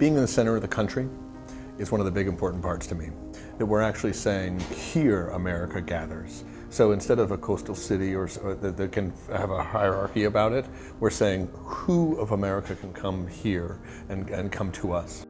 being in the center of the country is one of the big important parts to me. That we're actually saying, here America gathers. So instead of a coastal city or that can have a hierarchy about it, we're saying who of America can come here and come to us.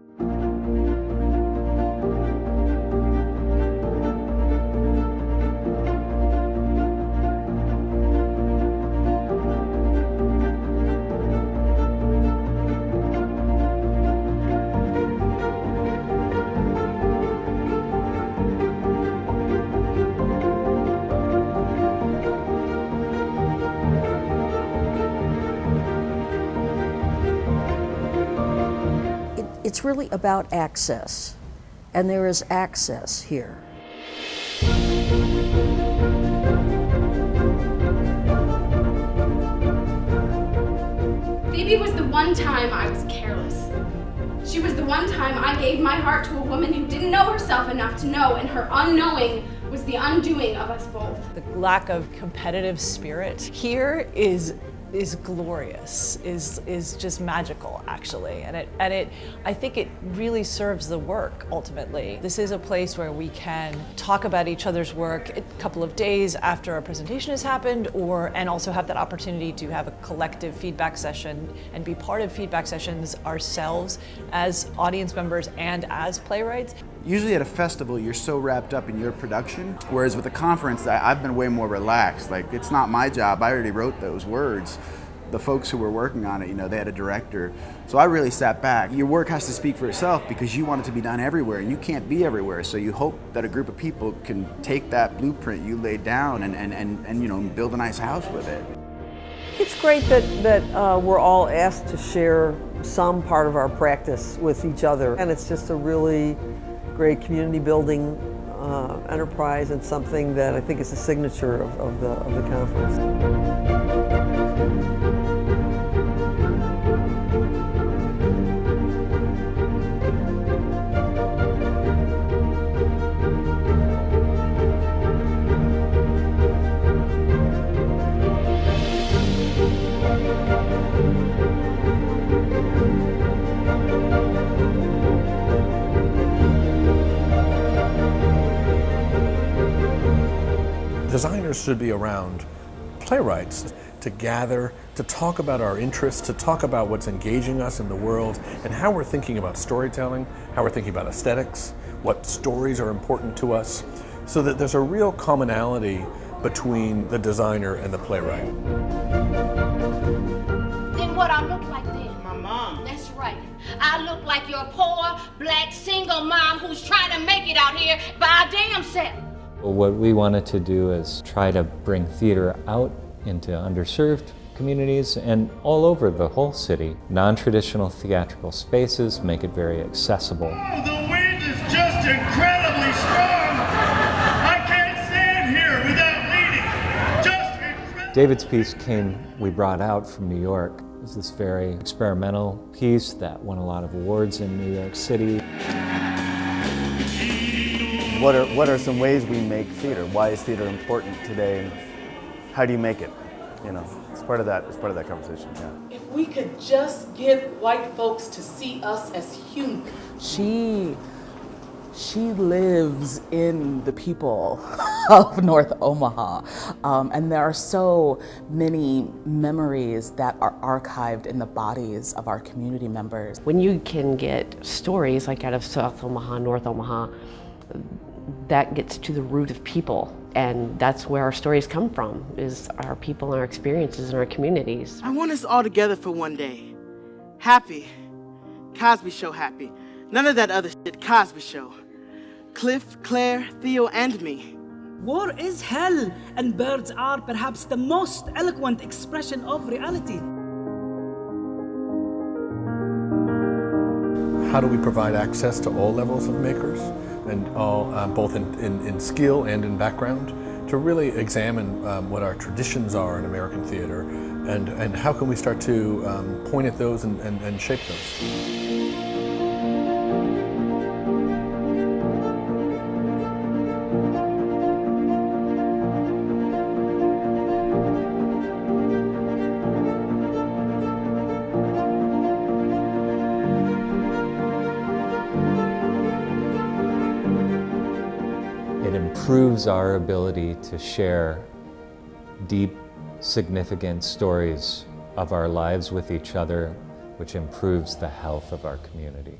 It's really about access, and there is access here. Phoebe was the one time I was careless. She was the one time I gave my heart to a woman who didn't know herself enough to know, and her unknowing was the undoing of us both. The lack of competitive spirit here is glorious, is just magical, actually, and I think it really serves the work ultimately. This is a place where we can talk about each other's work a couple of days after a presentation has happened, and also have that opportunity to have a collective feedback session and be part of feedback sessions ourselves as audience members and as playwrights. Usually at a festival, you're so wrapped up in your production, whereas with a conference, I've been way more relaxed. Like, it's not my job, I already wrote those words. The folks who were working on it, you know, they had a director. So I really sat back. Your work has to speak for itself because you want it to be done everywhere, and you can't be everywhere. So you hope that a group of people can take that blueprint you laid down and you know, build a nice house with it. It's great that we're all asked to share some part of our practice with each other, and it's just a really great community building enterprise, and something that I think is a signature of the conference. Designers should be around playwrights to gather, to talk about our interests, to talk about what's engaging us in the world, and how we're thinking about storytelling, how we're thinking about aesthetics, what stories are important to us, so that there's a real commonality between the designer and the playwright. Then what I look like then? My mom. That's right. I look like your poor, black, single mom who's trying to make it out here by a damn self. What we wanted to do is try to bring theater out into underserved communities and all over the whole city. Non-traditional theatrical spaces, make it very accessible. Oh, the wind is just incredibly strong! I can't stand here without leading! Just incredible! David's piece we brought out from New York. It was this very experimental piece that won a lot of awards in New York City. What are some ways we make theater? Why is theater important today, and how do you make it? You know, it's part of that conversation. Yeah. If we could just get white folks to see us as human. She lives in the people of North Omaha, and there are so many memories that are archived in the bodies of our community members. When you can get stories like out of South Omaha, North Omaha, that gets to the root of people, and that's where our stories come from, is our people and our experiences in our communities. I want us all together for one day. Happy. Cosby Show happy. None of that other shit, Cosby Show. Cliff, Claire, Theo, and me. War is hell, and birds are perhaps the most eloquent expression of reality. How do we provide access to all levels of makers, and all, both in skill and in background, to really examine what our traditions are in American theater, and how can we start to point at those and shape those. improves our ability to share deep, significant stories of our lives with each other, which improves the health of our community.